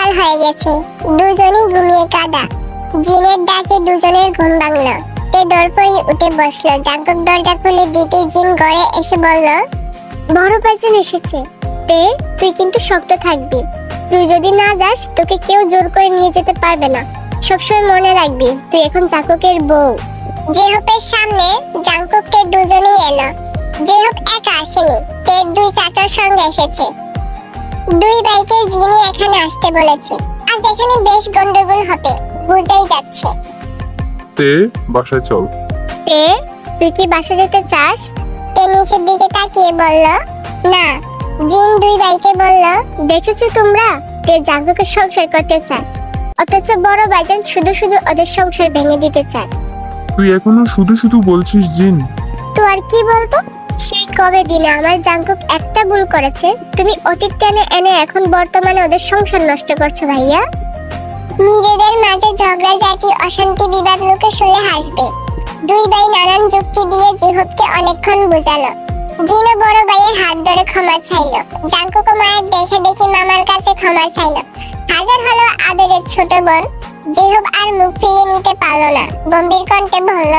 সকাল হয়ে গেছে, দুজনই ঘুমিয়ে কাঁদা। জিনের ডাকে দুজনের ঘুম ভাঙলো। তে দরপরি উঠে বসলো। জাঙ্কুক দরজা খুলে দিতে জিন ঘরে এসে বলল, বড় ভাইজান এসেছে। তে তুই কিন্তু শক্ত থাকবি, তুই যদি না যাস তোকে কেউ জোর করে নিয়ে যেতে পারবে না। সবসময় মনে রাখবি তুই এখন জাঙ্কুকের বউ। জেহপের সামনে জাঙ্কুককে দুজনেই এলো। জেহপ একা আসেনি, তের দুই চাচার সঙ্গে এসেছে। দুই ভাইকে জিনি এখানে আসতে বলেছে। আজ এখানে বেশ গন্ডগোল হবে, বুঝাই যাচ্ছে। তে বাসায় চল। তে তুই কি বাসা যেতে চাস? তে নিচের দিকে তাকিয়ে বলল, না। জিন দুই ভাইকে বলল, দেখেছো তোমরা, তে জাঙ্কুকের সংসার করতে চায়, অথচ বড় ভাইজান শুধু শুধু ওদের সংসার ভেঙে দিতে চায়। তুই এখনো শুধু শুধু বলছিস জিন। তো আর কি বলবো, সেই কবে দিনে আমার জাঙ্কুক একটা ভুল করেছে, তুমি অতীত টেনে এনে এখন বর্তমানে ওদের সংসার নষ্ট করছো ভাইয়া। নিজেদের মাঝে ঝগড়াঝাটি, অশান্তি, বিবাদ লোকে শুনে হাসবে। দুই ভাই নানান যুক্তি দিয়ে জিহবকে অনেকক্ষণ বোঝালো। জিনও বড় ভাইয়ের হাত ধরে ক্ষমা চাইলো। জাঙ্কুকও মায়ের দেখে দেখে মামার কাছে ক্ষমা চাইলো। হাজার হলো আদরের ছোট বোন। জিহব আর মুখ ফিরিয়ে নিতে পারলো না, গম্ভীর কণ্ঠে বলল,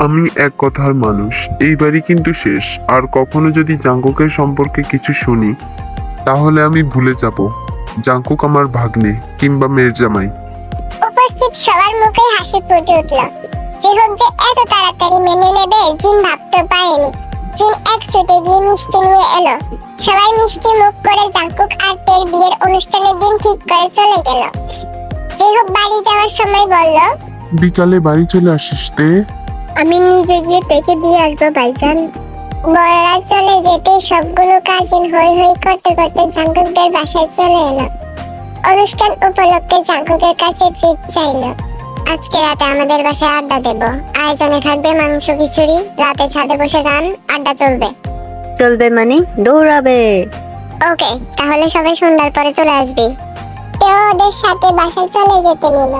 আমি এক কথার মানুষ, এই বাড়ি কিন্তু শেষ। আর কখনো যদি জাঙ্কুকের সম্পর্কে কিছু শুনি তাহলে আমি ভুলে যাব জাঙ্কুক আমার ভাগ্নে কিংবা মেয়ের জামাই। উপস্থিত সবার মুখে হাসি ফুটে উঠল। জিহব যে এত তাড়াতাড়ি মেনে নেবে জিন ভাবতে পারেনি। জিন এক ছুটে গিয়ে মিষ্টি নিয়ে এলো। সবাই মিষ্টি মুখ করে জাঙ্কুক আর তের বিয়ের অনুষ্ঠানের দিন ঠিক করে চলে গেল। জিহব বাড়ি যাওয়ার সময় বলল, বিকালে বাড়ি চলে আসিস তে। আমি নিজে গিয়ে তেকে দিয়ে আসবো ভাইজান। বড়রা চলে যেতে সবগুলো কাজিন হই হই করতে করতে জাঙ্কুকদের বাসায় চলে এলো। অনুষ্ঠান উপলক্ষে জাঙ্কুকের কাছে ট্রিট চাইলো। আজকে রাতে আমাদের বাসায় আড্ডা দেব, আয়োজনে থাকবে মাংস খিচুড়ি, রাতে ছাদে বসে গান আড্ডা চলবে। চলবে মানে দৌড়াবে। ওকে, তাহলে সবাই সন্ধ্যার পরে চলে আসবি। তো ওদের সাথে বাসায় চলে যেতে নিল।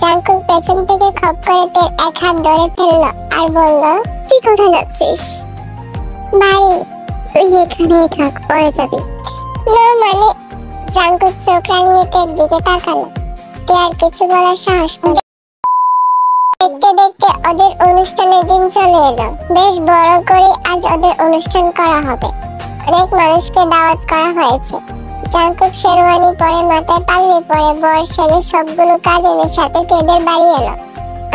জাঙ্কুক পেছন থেকে খপ করে তের এক হাত ধরে ফেললো আর বলল, তুই কোথায় যাচ্ছিস? বাড়ি। তুই এখানেই থাক, পরে যাবি। না মানে। জাঙ্কুক চোখ রাঙিয়ে তের দিকে তাকালো। তে আর কিছু বলার সাহস পেল। দেখতে দেখতে ওদের অনুষ্ঠানের দিন চলে এলো। বেশ বড় করে আজ ওদের অনুষ্ঠান করা হবে। অনেক মানুষকে দাওয়াত করা হয়েছে। জাঙ্কুক শেরওয়ানি পরে, মাথায় পাগড়ি পরে, বর সেজে সবগুলো কাজিনের সাথে তেদের বাড়ি এলো।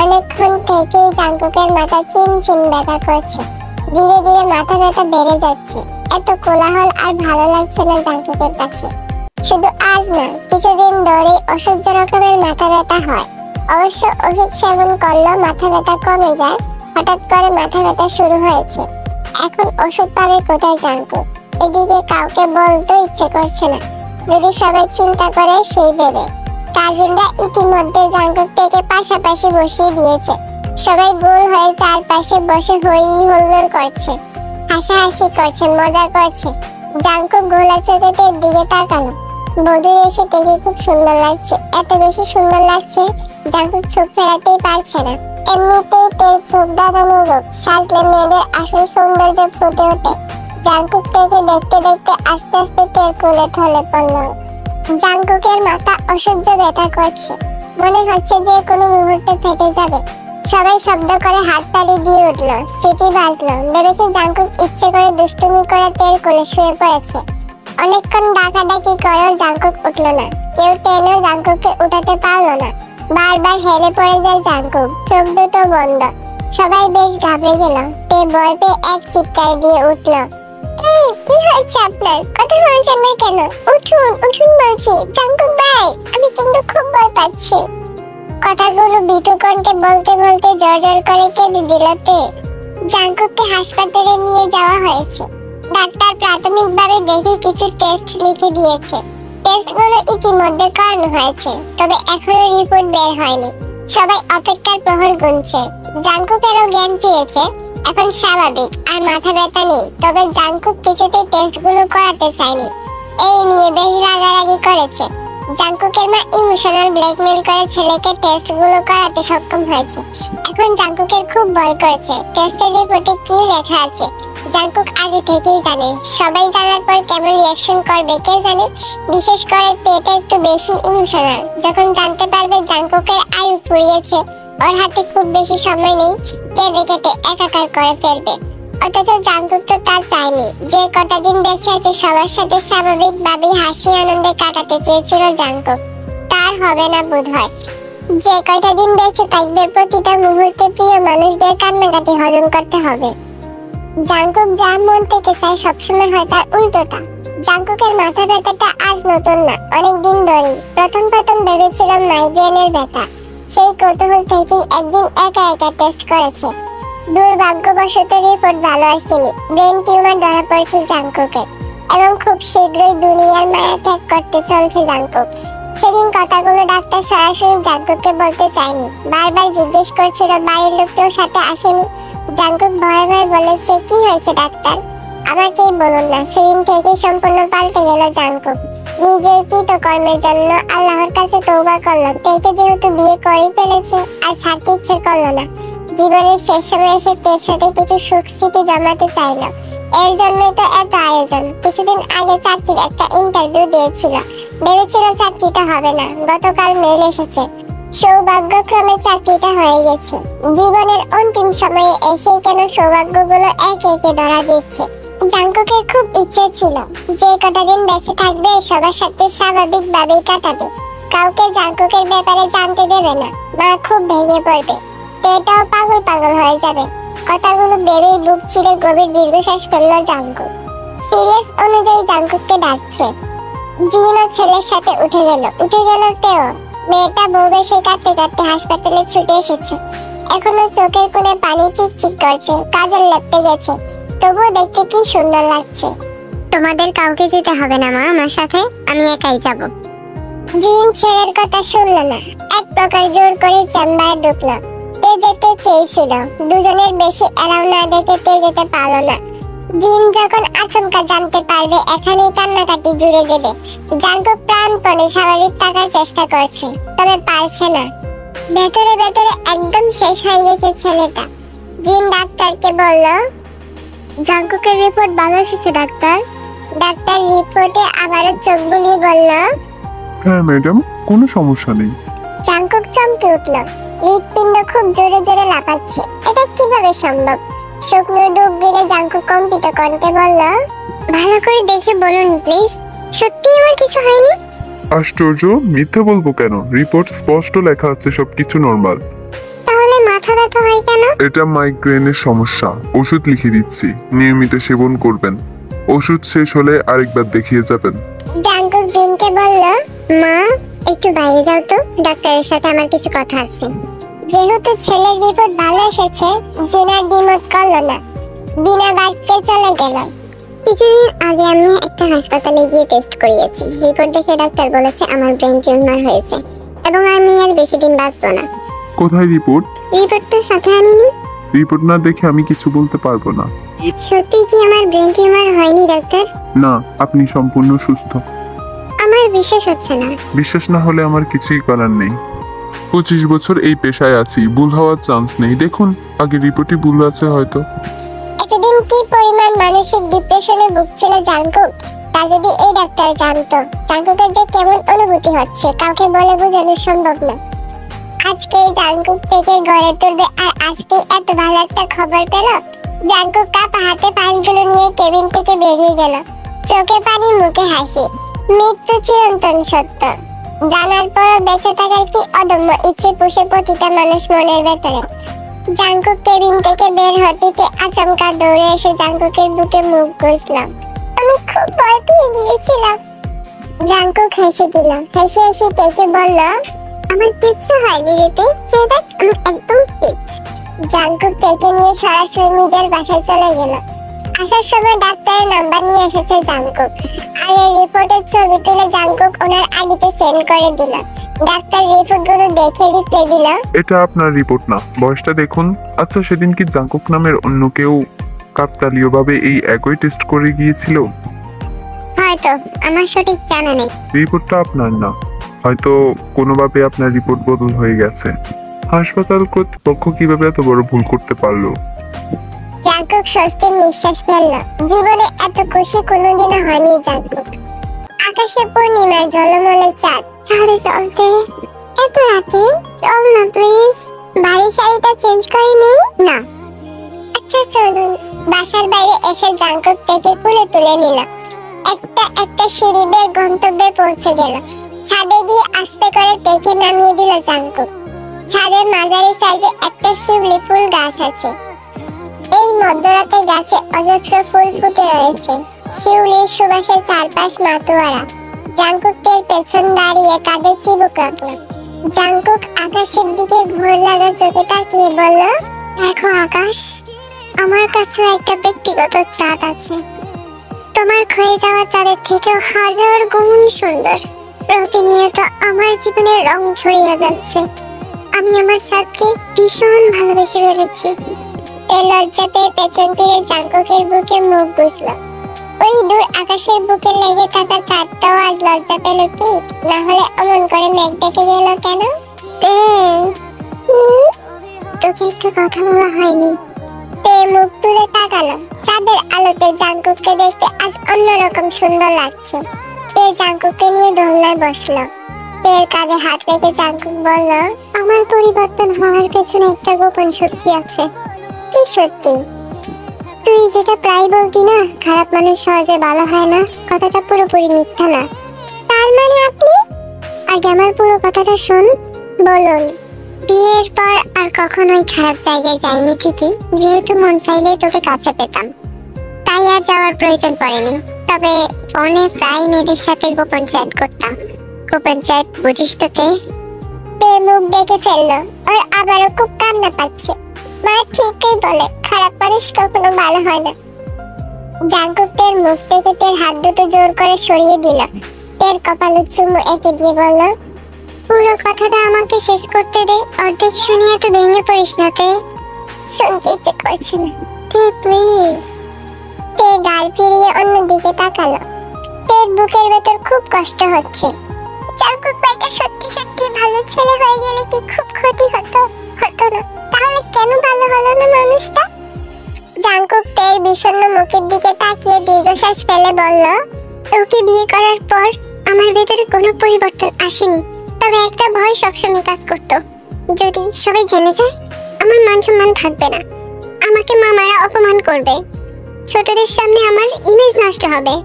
অনেকক্ষণ থেকেই জাঙ্কুকের মাথা চিনচিন ব্যথা করছে। ধীরে ধীরে মাথা ব্যথা বেড়ে যাচ্ছে। এত কোলাহল আর ভালো লাগছে না জাঙ্কুকের কাছে। শুধু আজ না, কিছুদিন ধরেই অসহ্য রকমের মাথা ব্যথা হয়। অবশ্য ওষুধ সেবন করলেও মাথা ব্যথা কমে যায়। হঠাৎ করে মাথা ব্যথা শুরু হয়েছে। এখন ওষুধ পাবে কোথায় জাঙ্কুক? এদিকে কাউকে বলতে ইচ্ছে করছে না, যদি সবাই চিন্তা করে সেই ভেবে। কাজিনরা ইতিমধ্যে জাঙ্কুক থেকে পাশাপাশি বসিয়ে দিয়েছে। সবাই গোল হয়ে চারপাশে বসে হই হুল্লোড় করছে, হাসাহাসি করছে, মজা করছে। জাঙ্কুক গোলা চোখে তের দিকে তাকালো। বধূ এসে দেখে খুব সুন্দর লাগছে। এত বেশি সুন্দর লাগছে জাঙ্কুক চোখ ফেরাতেই পারছে না। এমনিতেই তের চোখ দাঁড়ানো রূপ সাজলে মেয়েদের আসল সৌন্দর্য ফুটে ওঠে। জাঙ্কুক থেকে দেখতে দেখতে আস্তে আস্তে তের কোলে ঢলে পড়ল। জাঙ্কুকের মাথা অসহ্য ব্যথা করছে, মনে হচ্ছে যে কোনো মুহূর্তে ফেটে যাবে। সবাই শব্দ করে হাততালি দিয়ে উঠল, সিটি বাজলো। ভেবেছে জাঙ্কুক ইচ্ছে করে দুষ্টুমি করে তের কোলে শুয়ে পড়েছে। অনেকক্ষণ ডাকাডাকি করেও জাঙ্কুক উঠল না। কেউ টেনেও জাঙ্কুককে উঠাতে পারলো না। বারবার হেলে পড়ে যায় জাঙ্কুক, চোখ দুটো বন্ধ। সবাই বেশ ঘাবড়ে গেল। তে ভয় পেয়ে এক চিৎকার দিয়ে উঠল, এই কি হয়েছে আপনার? কথা বলছেন না কেন? উঠুন উঠুন বলছি। জাঙ্কুক ভাই, আমি কিন্তু খুব ভয় পাচ্ছি। কথাগুলো বিতু কণ্ঠে বলতে বলতে জোর জোর করে কেঁদে দিল তে। জাঙ্কুককে হাসপাতালে নিয়ে যাওয়া হয়েছে। ডাক্তার প্রাথমিকভাবে দেখে কিছু টেস্ট লিখে দিয়েছে। টেস্টগুলো ইতিমধ্যে করানো হয়েছে, তবে এখনো রিপোর্ট বের হয়নি। সবাই অপেক্ষার প্রহর গুনছে। জাঙ্কুকেরও জ্ঞান ফিরেছে, এখন স্বাভাবিক, আর মাথা ব্যথা নেই। তবে জাঙ্কুক কিছুতেই টেস্টগুলো করাতে চায়নি। এই নিয়ে বেশ রাগারাগি করেছে। জাঙ্কুকের মা ইমোশনাল ব্ল্যাকমেল করে ছেলেকে টেস্টগুলো করাতে সক্ষম হয়েছে। এখন জাঙ্কুকের খুব ভয় করছে টেস্টের রিপোর্টে কি লেখা আছে। জাংকুক আগে থেকেই জানে, সবাই জানার পর কেমন রিয়াকশন করবে কে জানে। বিশেষ করে এটা একটু বেশি ইমোশনাল। যখন জানতে পারবে জাংকুকের আয়ু ফুরিয়েছে, ওর হাতে খুব বেশি সময় নেই, কেঁদে কেটে একাকার করে ফেলবে। অথচ জাংকুক তো তা চায়নি। যে কটা দিন বেঁচে আছে সবার সাথে স্বাভাবিকভাবেই হাসি আনন্দে কাটাতে চেয়েছিল জাংকুক, তার হবে না বোধহয়। যে কয়টা দিন বেঁচে থাকবে প্রতিটা মুহূর্তে প্রিয় মানুষদের কান্নাকাটি হজম করতে হবে। জাংকুক যা মন থেকে চায় সবসময় হয় তার উল্টোটা। জাংকুকের মাথা ব্যথাটা আজ নতুন না, অনেকদিন ধরেই। প্রথম ভেবেছিলাম মাইগ্রেনের ব্যথা। সেই কৌতূহল থেকেই একদিন একা একা টেস্ট করেছে। দুর্ভাগ্যবশত রিপোর্ট ভালো আসেনি। ব্রেন টিউমার ধরা পড়েছে জাংকুকের এবং খুব শীঘ্রই দুনিয়ার মায়া ত্যাগ করতে চলছে জাংকুক। সেদিন কথাগুলো ডাক্তার সরাসরি জাংকুককে বলতে চায়নি, বারবার জিজ্ঞেস করছিল বাড়ির লোক কেউ সাথে আসেনি। জাংকুক ভয়ে ভয়ে বলেছে, কি হয়েছে ডাক্তার, আমাকেই বলুন না। সেদিন থেকে সম্পূর্ণ পাল্টে গেল জাংকুক। নিজের কৃতকর্মের জন্য আল্লাহর কাছে তওবা করলো। তেকে যেহেতু বিয়ে করে ফেলেছে আর ছাড়তে ইচ্ছে করলো না। জীবনের শেষ সময় এসে তের সাথে কিছু সুখ স্মৃতি জমাতে চাইলো। এর জন্যই তো এত আয়োজন। কিছুদিন আগে চাকরির একটা ইন্টারভিউ দিয়েছিল, ভেবেছিল চাকরিটা হবে না। গতকাল মেল এসেছে, সৌভাগ্যক্রমে চাকরিটা হয়ে গেছে। জীবনের অন্তিম সময়ে এসেই কেন সৌভাগ্যগুলো একে একে ধরা দিচ্ছে। জাংকুকের খুব ইচ্ছে ছিল যে কটা দিন বেঁচে থাকবে সবার সাথে স্বাভাবিকভাবেই কাটাবে, কাউকে জাংকুকের ব্যাপারে জানতে দেবে না। মা খুব ভেঙে পড়বে, পেটটাও পাগল পাগল হয়ে যাবে। কথাগুলো ভেবেই বুক চিরে গভীর দীর্ঘশ্বাস ফেললো জাংকুক। সিরিয়াস অনুযায়ী জাংকুককে ডাকছে। জিনও ছেলের সাথে উঠে গেল তেও। মেয়েটা বউ বেশে কাঁদতে কাঁদতে হাসপাতালে ছুটে এসেছে। এখনো চোখের কোণে পানি চিকচিক করছে, কাজল লেপটে গেছে, তবুও দেখতে কি সুন্দর লাগছে। তোমাদের কাউকে যেতে হবে না মা, আমার সাথে আমি একাই যাব। জিন ছেলের কথা শুনল না, এক প্রকার জোর করে চেম্বারে ঢুকলো। তে যেতে চেয়েছিল, দুজনের বেশি এলাও না দেখে তে যেতে পারলো না। জিন যখন আচমকা জানতে পারবে এখানেই কান্নাকাটি জুড়ে দেবে। জাংকুক প্রাণপণে স্বাভাবিক থাকার চেষ্টা করছে, তবে পারছে না। ভেতরে ভেতরে একদম শেষ হয়ে গেছে ছেলেটা। জিন ডাক্তারকে বলল, জাংকুকের রিপোর্ট ভালো এসেছে ডাক্তার। ডাক্তার রিপোর্টে আবারও চোখ বুলিয়ে বলল, হ্যাঁ ম্যাডাম, কোনো সমস্যা নেই। জাংকুক চমকে উঠল। হৃৎপিণ্ড খুব জোরে জোরে লাফাচ্ছে। এটা কিভাবে সম্ভব? শুকনো ডুব গেলে জাংকুক কম্পিত কণ্ঠে বলল, ভালো করে দেখে বলুন প্লিজ, সত্যি আমার কিছু হয়নি? আশ্চর্য, মিথ্যা বলবো কেন? রিপোর্ট স্পষ্ট লেখা আছে সবকিছু নরমাল। তাহলে মাথা ব্যথা হয় কেন? এটা মাইগ্রেনের সমস্যা। ওষুধ লিখে দিচ্ছি, নিয়মিত সেবন করবেন। ওষুধ শেষ হলে আরেকবার দেখিয়ে যাবেন। জাংকুক জিনকে বলল, মা একটু বাইরে যাও তো, ডাক্তারের সাথে আমার কিছু কথা আছে। যেহেতু ছেলের রিপোর্ট ভালো এসেছে, জিনার দ্বিমত করল না, বিনা বাক্যে চলে গেল। কিছুদিন আগে আমি একটা হাসপাতালে গিয়ে টেস্ট করিয়েছি। রিপোর্ট দেখে ডাক্তার বলেছে আমার ব্রেন টিউমার হয়েছে এবং আমি আর বেশি দিন বাঁচবো না। কোথায় রিপোর্ট? রিপোর্টটা সাথে আনিনি। রিপোর্ট না দেখে আমি কিছু বলতে পারবো না। সত্যি কি আমার ব্রেন টিউমার হয়নি ডাক্তার? না, আপনি সম্পূর্ণ সুস্থ। আমার বিশ্বাস হচ্ছে না। বিশ্বাস না হলে আমার কিছুই করার নেই। 25 বছর এই পেশায় আছি, ভুল হওয়ার চান্স নেই। দেখুন, আগে রিপোর্টই ভুল আছে হয়তো। এতদিন কি পরিমাণ মানসিক ডিপ্রেশনে ভুগছিল জাংকুক, তা যদি এই ডাক্তার জানতো, জাংকুকের যে কেমন অনুভূতি হচ্ছে কাউকে বলে বোঝানো সম্ভব না। আজকে জাংকুক থেকে গড়ে তুলবে আর আজকে এত ভালো একটা খবর পেল। জাংকুক কাপা হাতে ফাইলগুলো নিয়ে কেবিন থেকে বেরিয়ে গেল, চোখে পানি মুখে হাসি। মৃত্যু চিরন্তন সত্য জানার পরও বেঁচে থাকার কি অদম্য ইচ্ছে পুষে প্রতিটা মানুষ মনের ভেতরে। জাংকুক কেবিন থেকে বের হতে আচমকা দৌড়ে এসে জাংকুকের বুকে মুখ গুজলাম। আমি খুব ভয় পেয়ে গিয়েছিলাম। জাংকুক হেসে দিল। হেসে হেসে তেকে বলল, আমার কিচ্ছু হয়নি রে তে, দেখ আমি একদম ফিট। জাংকুক তেকে নিয়ে সরাসরি নিজের বাসায় চলে গেল। আসার সময় ডাক্তারের নাম্বার নিয়ে এসেছে জাংকুক। আগের রিপোর্টের ছবি তুলে জাংকুক ওনার আইডিতে সেন্ড করে দিল। ডাক্তার রিপোর্টগুলো দেখে রিপ্লাই দিল, এটা আপনার রিপোর্ট না, বয়সটা দেখুন। আচ্ছা, সেদিন কি জাংকুক নামের অন্য কেউ কাকতালীয়ভাবে এই একই টেস্ট করে গিয়েছিল? হয়তো, আমার সঠিক জানা নেই। রিপোর্টটা আপনার না, হয়তো কোনোভাবে আপনার রিপোর্ট বদল হয়ে গেছে। হাসপাতাল কর্তৃপক্ষ কিভাবে এত বড় ভুল করতে পারলো? জাংকুক স্বস্তির নিঃশ্বাস ফেলল। জীবনে এত খুশি কোনোদিনও হয়নি জাংকুক। আকাশে পূর্ণিমার ঝলমলে চাঁদ। ছাদে চলতে এত রাতে? চল না প্লিজ। বাড়ির শাড়িটা চেঞ্জ করে নেই না? আচ্ছা চলুন। বাসার বাইরে এসে জাংকুক থেকে কুলে তুলে নিল। একটা একটা সিঁড়ি বেয়ে গন্তব্যে পৌঁছে গেল। ছাদে গিয়ে আস্তে করে দেখে নামিয়ে দিল জাংকুক। ছাদের মাঝারি সাইজে একটা শিউলি ফুল গাছ আছে। এই মধ্যরাতে গাছে অজস্র ফুল ফুটে রয়েছে। শিউলির সুবাসে চারপাশ মাতোয়ারা। জাংকুকের পেছন দাঁড়িয়ে কাঁধে চিবুক রাখল। জাংকুক আকাশের দিকে ঘোর লাগা চোখে তাকিয়ে বলল, দেখো আকাশ, আমার কাছেও একটা ব্যক্তিগত চাঁদ আছে। তোমার ক্ষয়ে যাওয়া চাঁদের থেকেও হাজার গুণ সুন্দর। প্রতিনিয়ত আমার জীবনে রং ছড়িয়ে যাচ্ছে। আমি আমার চাঁদকে ভীষণ ভালোবেসে ফেলেছি। এই লজ্জা পেয়ে পেছন ফিরে জাংকুকের বুকে মুখ গুজল। ওই দূর আকাশের বুকে লেগে থাকা চাঁদটাও আজ লজ্জা পেল কি? না হলে অমন করে মেঘ ডেকে গেল কেন? তোকে একটু কথা বলা হয়নি। তে মুখ তুলে তাকালো। চাঁদের আলোতে জাংকুককে দেখতে আজ অন্যরকম সুন্দর লাগছে। তে জাংকুককে নিয়ে দোলনায় বসলো। তের কাঁধে হাত রেখে জাংকুক বলল, আমার পরিবর্তন হওয়ার পেছনে একটা গোপন সত্যি আছে। কি সত্যি? তুই যেটা প্রায় বলতি না, খারাপ মানুষ সহজে ভালো হয় না, কথাটা পুরোপুরি মিথ্যা না। তার মানে আপনি? আগে আমার পুরো কথাটা শোন। বলুন। বিয়ের পর আর কখনোই খারাপ জায়গায় যাইনি ঠিকই, যেহেতু মন চাইলে তোকে কাছে পেতাম, তাই আর যাওয়ার প্রয়োজন পড়েনি। তবে ফোনে প্রায় মেয়েদের সাথে গোপন চ্যাট করতাম। গোপন চ্যাট বুঝিস তোকে? তে মুখ ডেকে ফেললো। আর আবারও খুব কান্না পাচ্ছে। মা ঠিকই বলে, খারাপ মানুষ কখনো ভালো হয় না। জাংকুক তের মুখ থেকে তের হাত দুটো জোর করে সরিয়ে দিল। তের কপালে চুমু এঁকে দিয়ে বলল, পুরো কথাটা আমাকে শেষ করতে দে। অর্ধেক শুনিয়ে তো ভেঙে পড়িস না। তে শুনতে ইচ্ছে করছে না। তে প্লিজ। তে গাল ফিরিয়ে অন্যদিকে তাকালো। তের বুকের ভেতর খুব কষ্ট হচ্ছে। জাংকুক ভাইটা সত্যি সত্যি ভালো ছেলে হয়ে গেলে কি খুব ক্ষতি হতো? হতো না। তাহলে কেন ভালো হলো না মানুষটা? জাংকুক তের বিষণ্ণ মুখের দিকে তাকিয়ে দীর্ঘশ্বাস ফেলে বলল, ওকে বিয়ে করার পর আমার ভেতরে কোনো পরিবর্তন আসেনি। তবে একটা ভয় সবসময় কাজ করতো, যদি সবাই জেনে যায় আমার মান সম্মান থাকবে না, আমাকে মামারা অপমান করবে, ছোটদের সামনে আমার ইমেজ নষ্ট হবে।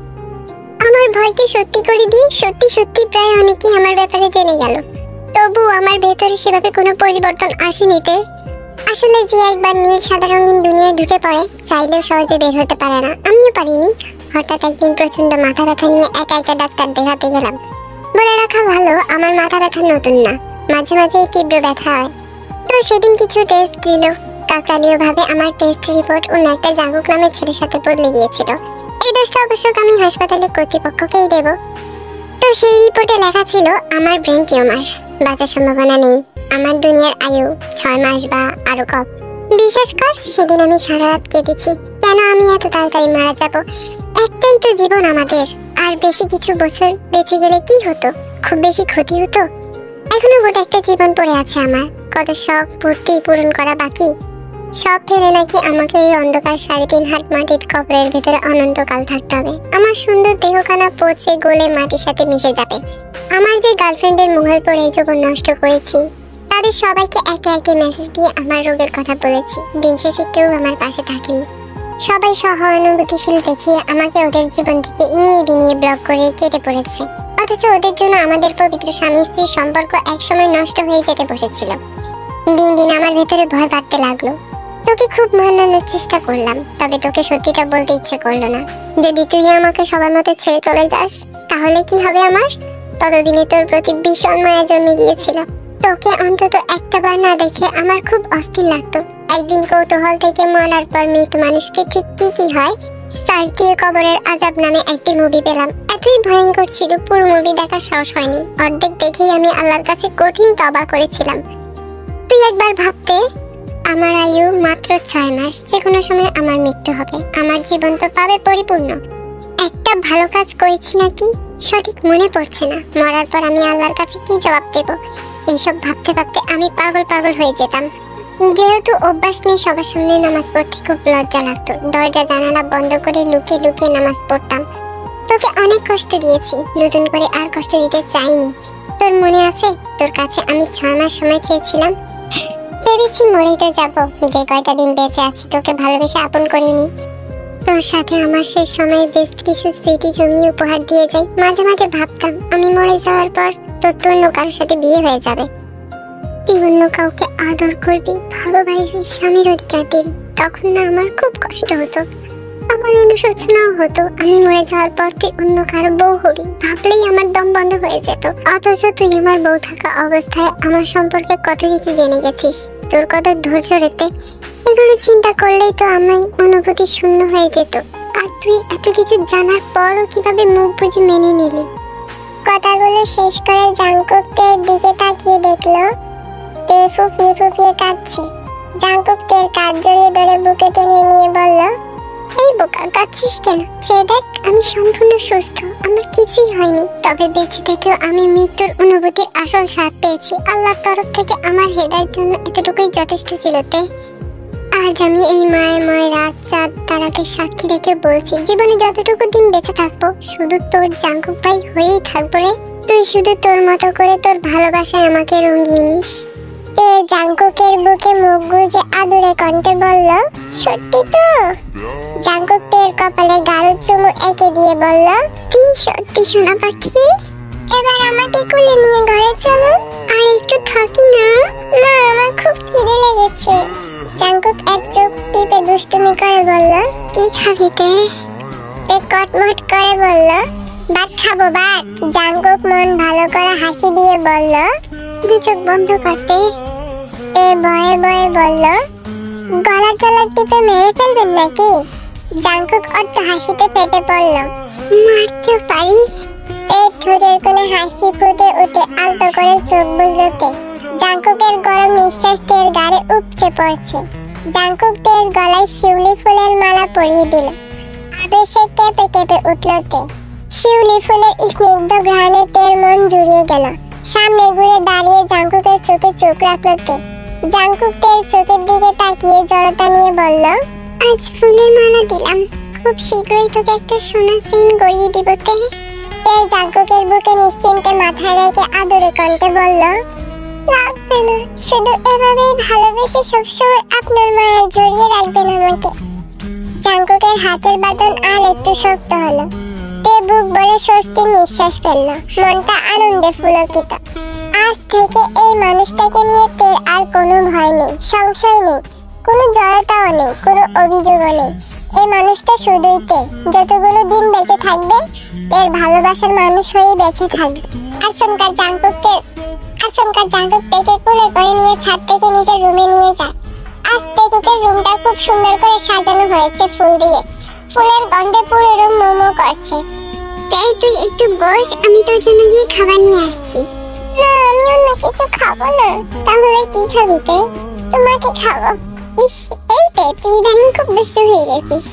আমার ভয়কে সত্যি করে দিয়ে সত্যি সত্যি প্রায় অনেকেই আমার ব্যাপারে জেনে গেল। তবু আমার ভেতরে সেভাবে কোনো পরিবর্তন আসেনি। তে আসলে যে একবার নীল সাদা রঙিন দুনিয়ায় ঢুকে পড়ে, চাইলেও সহজে বের হতে পারে না। আমিও পারিনি। হঠাৎ একদিন প্রচন্ড মাথা ব্যথা নিয়ে একা একা ডাক্তার দেখাতে গেলাম। বলে রাখা ভালো, আমার মাথা ব্যথা নতুন না, মাঝে মাঝে তীব্র ব্যথা হয়। তো সেদিন কিছু টেস্ট দিল। কাকতালীয় ভাবে আমার টেস্ট রিপোর্ট অন্য একটা জাংকুক নামের ছেলের সাথে বদলে গিয়েছিল। এই দোষটা অবশ্য আমি হাসপাতালের কর্তৃপক্ষকেই দেব। তো সেই রিপোর্টে লেখা ছিল আমার ব্রেন টিউমার, বাঁচার সম্ভাবনা নেই। আমার দুনিয়ার আয়ু 6 মাস বা আরো কম। বিশ্বাস কর, সেদিন আমি সারা রাত কেঁদেছি। কেন আমি এত তাড়াতাড়ি মারা যাব? একটাই তো জীবন আমাদের। আর বেশি কিছু বছর বেঁচে গেলে কি হতো? খুব বেশি ক্ষতি হতো। এখনো গোটা একটা জীবন পড়ে আছে আমার। কত শখ পূর্তি পূরণ করা বাকি। সব ফেলে নাকি আমাকে এই অন্ধকার 3.5 হাত মাটির কবরের ভেতরে অনন্তকাল থাকতে হবে। আমার সুন্দর দেহখানা পচে গলে মাটির সাথে মিশে যাবে। আমার যে গার্লফ্রেন্ডের মুখে পড়ে জীবন নষ্ট করেছি, তাদের সবাইকে একে একে মেসেজ দিয়ে আমার রোগের কথা বলেছি। দিন শেষে কেউ আমার পাশে থাকেনি। সবাই সহানুভূতিশীল দেখিয়ে আমাকে ওদের জীবন থেকে ইনিয়ে বিনিয়ে ব্লক করে কেটে পড়েছে। অথচ ওদের জন্য আমাদের পবিত্র স্বামী স্ত্রীর সম্পর্ক একসময় নষ্ট হয়ে যেতে বসেছিল। দিন দিন আমার ভেতরে ভয় বাড়তে লাগলো। তোকে খুব মানানোর চেষ্টা করলাম, তবে তোকে সত্যিটা বলতে ইচ্ছে করলো না। যদি তুই আমাকে সবার মতো ছেড়ে চলে যাস, তাহলে কি হবে আমার? ততদিনে তোর প্রতি ভীষণ মায়া জন্মে গিয়েছিল। তোকে অন্তত একটা বার না দেখে আমার খুব অস্থির লাগতো। একদিন কৌতূহল থেকে মরার পর মৃত মানুষকে ঠিক কি হয় সার্চ দিয়ে কবরের আযাব নামে একটি মুভি পেলাম। এতই ভয়ঙ্কর ছিল, পুরো মুভি দেখার সাহস হয়নি। অর্ধেক দেখেই আমি আল্লাহর কাছে কঠিন তওবা করেছিলাম। তুই একবার ভাবতে, আমার আয়ু মাত্র 6 মাস। যে কোনো সময় আমার মৃত্যু হবে। আমার জীবন তো পাবে পরিপূর্ণ। একটা ভালো কাজ করেছি নাকি সঠিক মনে পড়ছে না। মরার পর আমি আল্লাহর কাছে কি জবাব দেব? এইসব ভাবতে ভাবতে আমি পাগল হয়ে যেতাম। যেহেতু অভ্যাস নেই সবার সামনে নামাজ পড়তে খুব লজ্জা লাগতো, দরজা জানালা বন্ধ করে লুকিয়ে লুকিয়ে নামাজ পড়তাম। তোকে অনেক কষ্ট দিয়েছি, নতুন করে আর কষ্ট দিতে চাইনি। তোর মনে আছে তোর কাছে আমি 6 মাস সময় চেয়েছিলাম? ভেবেছি মরেই তো যাবো, যে কয়টা দিন বেঁচে আছি তোকে ভালোবেসে আপন করিনি। তোর সাথে আমার শেষ সময়ে বেশ কিছু স্মৃতি জমিয়ে উপহার দিয়ে যাই। মাঝে মাঝে ভাবতাম আমি মরে যাওয়ার পর তোর তো অন্য কারোর সাথে বিয়ে হয়ে যাবে, তুই অন্য কাউকে আদর করবি, ভালোবাসবি, স্বামীর অধিকার দিবি। তখন না আমার খুব কষ্ট হতো, আমার অনুশোচনাও হতো আমি মরে যাওয়ার পর তুই অন্য কারো বউ হবি। ভাবলেই আমার দম বন্ধ হয়ে যেত। অথচ তুই আমার বউ থাকা অবস্থায় আমার সম্পর্কে কত কিছু জেনে গেছিস। তোর কত ধৈর্য রেতে এগুলো চিন্তা করলেই তো আমার অনুভূতি শূন্য হয়ে যেত। আর তুই এত কিছু জানার পরও কিভাবে মুখ বুঝে মেনে নিলি? কথাগুলো শেষ করে জাংকুকের দিকে তাকিয়ে দেখলো তে ফুফিয়ে ফুফিয়ে কাঁদছে। জাংকুক তের কাঁধ জড়িয়ে ধরে বুকে টেনে নিয়ে বলল, এই বোকা, কাঁদছিস কেন? সে দেখ আমি সম্পূর্ণ সুস্থ, আমার কিছুই হয়নি। তবে বেঁচে থেকেও আমি মৃত্যুর অনুভূতির আসল স্বাদ পেয়েছি। আল্লাহর তরফ থেকে আমার হেদায়ের জন্য এতটুকুই যথেষ্ট ছিল। তে আজ আমি এই মায়াময় রাত চাঁদ তারাকে সাক্ষী রেখে বলছি, জীবনে যতটুকু দিন বেঁচে থাকবো শুধু তোর জাংকুক ভাই হয়েই থাকবো রে। তুই শুধু তোর মতো করে তোর ভালোবাসায় আমাকে রঙিয়ে নিস। তে জাংকুকের বুকে মুখ গুজে আদুরে কণ্ঠে বলল, সত্যি তো? জাংকুক তের কপালে গাঢ় চুমু এঁকে দিয়ে বলল, তিন সত্যি সোনা পাখি। এবার আমাকে কোলে নিয়ে ঘরে চলো, আর একটু থাকি না? না, আমার খুব খিদে লেগেছে। জাংকুক এক চোখ টিপে দুষ্টুমি করে বলল, কি খাবি তে? তে কটমট করে বলল, ভাত খাবো, ভাত। জাংকুক মন ভালো করে হাসি দিয়ে বলল, দু চোখ বন্ধ করতে। তে ভয়ে ভয়ে বলল, গলা টলা টিপে মেরে ফেলবেন নাকি? জাংকুক অট্ট হাসিতে ফেটে পড়ল, মারতে পারি? ঠোঁটের কোণে হাসি ফুটে উঠে আলতো করে চোখ বুঝল তে। জাংকুকের গরম নিঃশ্বাস তের গাড়ে উপচে পড়ছে। জাংকুক তের গলায় শিউলি ফুলের মালা পরিয়ে দিল। আবেশে কেঁপে কেঁপে উঠল তে। শিউলি ফুলের স্নিগ্ধ ঘ্রাণে তের মন জুড়িয়ে গেল। সামনে ঘুরে দাঁড়িয়ে জাংকুকের চোখে চোখ রাখল তে। জাংকুক তের চোখের দিকে তাকিয়ে জড়তা নিয়ে বলল, আজ ফুলের মালা দিলাম, খুব শীঘ্রই তোকে একটা সোনা চেইন গড়িয়ে দিব তে। তে জাংকুকের বুকে নিশ্চিন্তে মাথা রেখে আদরে কণ্ঠে বলল, লাগবে না, শুধু এভাবেই ভালোবেসে সবসময় আপনার মায়া জড়িয়ে রাখবেন আমাকে। জাংকুকের হাতের বাঁধন আর একটু শক্ত হলো। তে বুক ভরে স্বস্তির নিঃশ্বাস ফেলল, মনটা আনন্দে পুলকিত। আজ থেকে এই মানুষটাকে নিয়ে তের আর কোনো ভয় নেই, সংশয় নেই, কোনো জড়তাও নেই, কোনো অভিযোগও নেই। এই মানুষটা শুধুই তে। যতগুলো দিন বেঁচে থাকবে এর ভালোবাসার মানুষ হয়েই বেঁচে থাকবে। আচমকা জাংকুক তেকে কোলে করে নিয়ে ছাদ থেকে নিজের রুমে নিয়ে যায়। আজ তেকুকের রুমটা খুব সুন্দর করে সাজানো হয়েছে ফুল দিয়ে। ফুলের গন্ধে পুরো রুম মোমো করছে। তাই তুই একটু বস, আমি তোর জন্য গিয়ে খাবার নিয়ে আসছি। না, আমি অন্য কিছু খাবো না। তাহলে কি খাবি তে? তোমাকে খাবো। ইস, এই তে, তুই ইদানিং খুব দুষ্টু হয়ে গেছিস।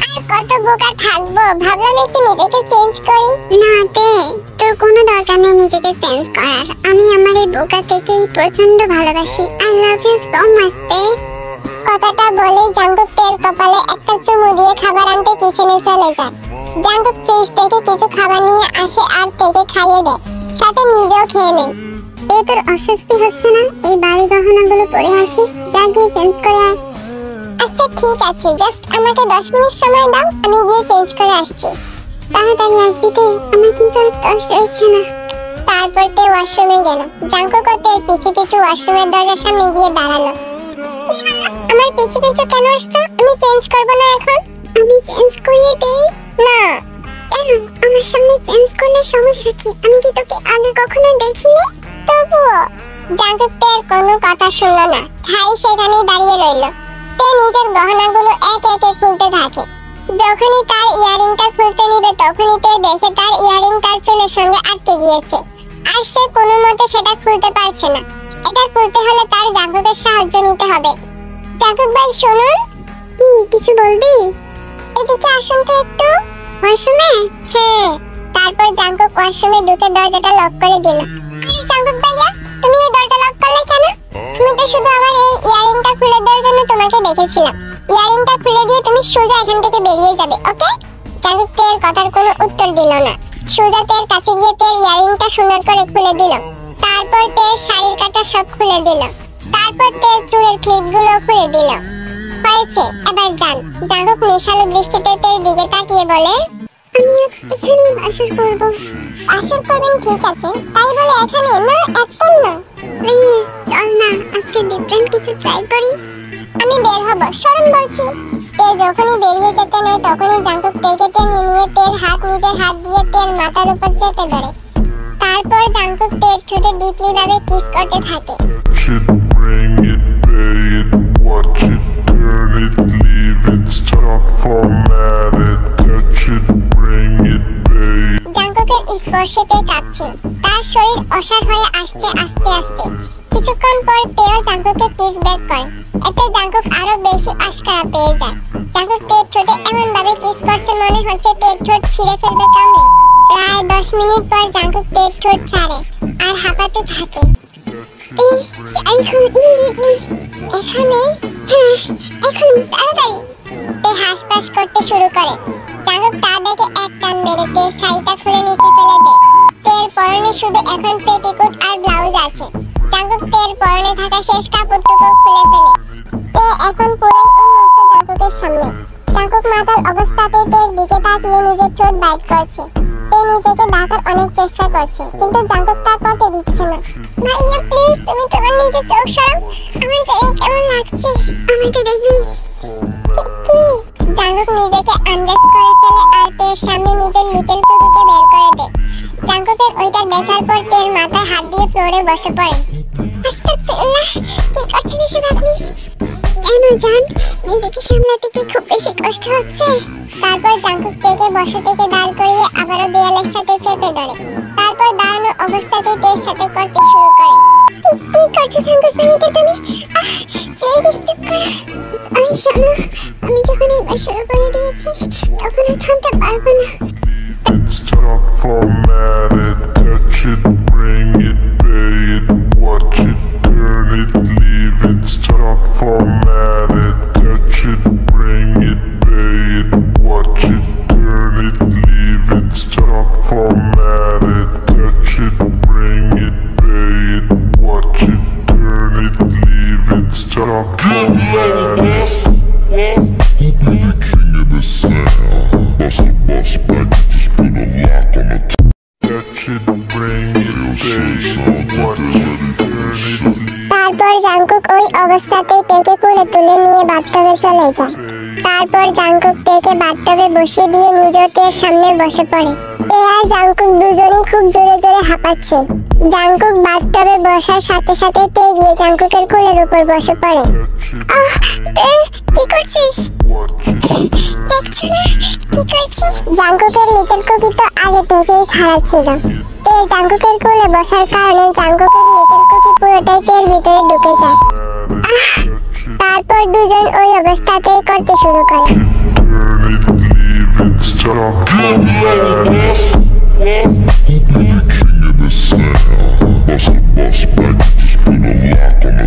আর কত বোকা থাকবো, ভাবলাম একটু নিজেকে চেঞ্জ করি। না তে, তোর কোনো দরকার নেই নিজেকে চেঞ্জ করার। আমি আমার এই বোকা থেকেই প্রচন্ড ভালোবাসি। I love you so much তে। কথাটা বলে জাংকুক তের কপালে একটা চুমু দিয়ে খাবার আনতে কিচেনে চলে যায়। জাংকুক ফ্রিজ থেকে কিছু খাবার নিয়ে আসে আর তেকে খাইয়ে দেয়, সাথে নিজেও খেয়ে নেয়। তোর অস্বস্তি হচ্ছে না? এই বাড়ি গহনাগুলো পরে আছিস, যা গিয়ে চেঞ্জ করে আয়। আচ্ছা ঠিক আছে, জাস্ট আমাকে 10 মিনিট সময় দাও, আমি গিয়ে চেঞ্জ করে আসছি। তাড়াতাড়ি আসবি তে, আমার কিন্তু আর তর্স রয়েছে না। তারপর তে ওয়াশরুমে গেল। জাংকুক তের পিছু পিছু ওয়াশরুমের দরজার সামনে গিয়ে দাঁড়ালো। কি হলো? আমার পিছু পিছু কেন আসছো? আমি চেঞ্জ করবো না এখন? আমি চেঞ্জ করিয়ে দেই? না। কেন? আমার সামনে চেঞ্জ করলে সমস্যা কি? আমি কি তোকে আগে কখনো দেখিনি? তবুও জাংকুক তের কোনো কথা শুনল না, ঠাই সেখানেই দাঁড়িয়ে রইল। তে নিজের গহনাগুলো এক একে খুলতে থাকে। যখনই তার ইয়ারিংটা খুলতে নিবে তখনই তে দেখে তার ইয়ারিং তার চুলের সঙ্গে আটকে গিয়েছে, আর সে কোনো মতে সেটা খুলতে পারছে না। এটা খুলতে হলে তার জাংকুকের সাহায্য নিতে হবে। জাংকুক ভাই শুনুন। কি, কিছু বলবি? এদিকে আসুন তো একটু। ওয়াশরুমে? হ্যাঁ। তারপর জাংকুক ওয়াশরুমে ঢুকে দরজাটা লক করে দিল। আরে জাংকুক ভাইয়া, তুমি এই দরজা লক করলে কেন? আমি তো শুধু আমার এই ইয়ারিংটা খুলে দেওয়ার জন্য তোমাকে ডেকেছিলাম। ইয়ারিংটা খুলে দিয়ে তুমি সোজা এখান থেকে বেরিয়ে যাবে, ওকে? জাঙ্কুক তের কথার কোনো উত্তর দিল না। সোজা তের কাছে গিয়ে তের ইয়ারিংটা সুন্দর করে খুলে দিল। তারপর তের শাড়ির কাটা সব খুলে দিল। তারপর তের চুলের ক্লিপগুলো খুলে দিল। হয়েছে, এবার যান। জাঙ্কুক নেশালো দৃষ্টিতে তের দিকে তাকিয়ে বলে, আমি আজ এখানেই বাসর করব। বাসর করবেন ঠিক আছে, তাই বলে এখানে না, একদম না। প্লিজ চল না, আজকে ডিফারেন্ট কিছু ট্রাই করি। আমি বের হব, শরম বলছি। তে যখনই বেরিয়ে যেতে নেয় তখনই জাঙ্কুক তেকে টেনে নিয়ে তের হাত নিজের হাত দিয়ে তের মাথার উপর চেপে ধরে। তারপর জাঙ্কুক তের ঠোঁটে ডিপলি ভাবে কিস করতে থাকে। Bring it, pay it, watch it, turn it, leave it, stop, format it, touch it, bring it, pay it. জাঙ্কুকের স্পর্শেতে কাঁপছে, তার শরীর অসাড় হয়ে আসছে আস্তে আস্তে। কিছুক্ষণ পর তেও জাঙ্কুকে কিস ব্যাক করে। এতে জাঙ্কুক আরো বেশি আশকারা পেয়ে যায়। জাঙ্কুক তের ঠোঁটে এমন ভাবে কিস করছে মনে হচ্ছে তের ঠোঁট ছিঁড়ে ফেলবে কামড়ে। প্রায় 10 মিনিট পর জাঙ্কুক তের ঠোঁট ছাড়ে আর হাঁপাতে থাকে। ইমিডিয়েটলি এখানে, হ্যাঁ এখনই, তাড়াতাড়ি। তে হাঁসফাঁস করতে শুরু করে। জাঙ্কুক তা দেখে এক টান মেরে তের শাড়িটা খুলে নিচে ফেলে দেয়। তের পরনে শুধু এখন পেটিকোট আর ব্লাউজ আছে। জাঙ্কুক তের পরনে থাকা শেষ কাপড়টুকু খুলে ফেলে। তে এখন পুরোই উন্মুক্ত জাঙ্কুকের সামনে। জাঙ্কুক মাতাল অবস্থাতেই তের দিকে তাকিয়ে নিজের ঠোঁট বাইট করছে। তে নিজেকে ঢাকার অনেক চেষ্টা করছে, কিন্তু জাঙ্কুক তা করতে দিচ্ছে না। ভাইয়া প্লিজ, তুমি তোমার নিজের চোখ সরাও। আমার জানি কেমন লাগছে, আমাকে দেখবি। কি? জাঙ্কুক নিজেকে আন্ডাজ করে ফেলে আর তের সামনে নিজের লিটল কুকিকে বের করে দেয়। জাঙ্কুকের ওইটা দেখার পর তের মাথায় হাত দিয়ে ফ্লোরে বসে পড়ে। আস্তাগফিরুল্লাহ, কি করছেন এসব আপনি? কেন জান, নিজেকে সামলাতে কি খুব বেশি কষ্ট হচ্ছে? তারপর জাঙ্কুক তেকে বসা থেকে দাঁড় করিয়ে আবারও দেয়ালের সাথে চেপে ধরে। তারপর দাঁড়ানো অবস্থাতেই তের সাথে করতে শুরু করে। কি করছো জাঙ্কুক ভাই, এটা তুমি? প্লিজ স্টপ করো। আরে শোনো, আমি যখন একবার শুরু করে দিয়েছি তখন আর থামতে পারবো না। Stop, format it, touch it, bring it, pay it, watch it, turn it, leave it, stop, format it, touch it, bring it, pay it, watch it, turn it, leave it, stop, format it, touch it, bring it, pay it, watch it, turn it, leave it, stop, format it. Who be the king of the sound? Bust a bus back, just put a lock on the touch it, bring it, pay it, watch it, turn it, leave তারপর Jungkook ওই অবস্থাতেই তেকে কোলে তুলে নিয়ে বাথটবে চলে যায়। তারপর জাঙ্কুক তেকে বাথটবে বসিয়ে দিয়ে নিজেও তের সামনে বসে পড়ে। তে আর জাঙ্কুক দুজনেই খুব জোরে জোরে হাঁপাচ্ছে। জাঙ্কুক বাথটবে বসার সাথে সাথে তে গিয়ে জাঙ্কুকের কোলের উপর বসে পড়ে। কি করছিস? দেখছো না কি করছি? জাঙ্কুকের লিটল কুকি তো আগে থেকেই খারাপ ছিল। তে জাঙ্কুকের কোলে বসার কারণে জাঙ্কুকের লিটল কুকি পুরোটাই তের ভিতরে ঢুকে যায়। তারপর দুজন ওই অবস্থাতেই করতে শুরু করে। turn it, leave it, stop, format it. Who be the king of the sound? Bust a bus back, just put a lock on the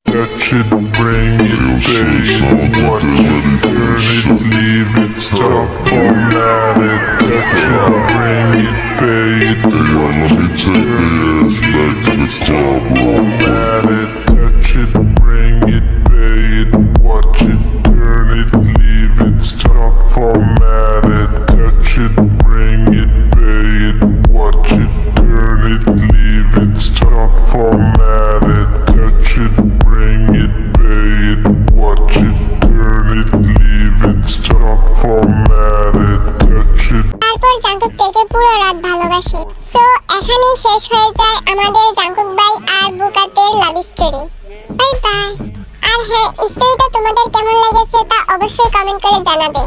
touch it, bring it, pay it, watch it, turn it, leave it, stop, format it, touch it, bring it, pay it, watch it, turn it, back to the club, format it, touch it, bring it, pay it, watch it, turn it, leave it, stop, format it, touch it, bring it, pay it, watch it, turn it, leave it, stop, format it, touch it, bring it, pay it, watch it, turn it, leave it, stop, format it, touch it. তারপর Jungkook তেকে পুরো রাত ভালোবাসে। So এখানেই শেষ হয়ে যায় আমাদের জাঙ্কুক ভাই আর বুকাতের লাভ স্টোরি। Bye bye. আর হ্যাঁ, স্টোরিটা তোমাদের কেমন লেগেছে তা অবশ্যই কমেন্ট করে জানাবে।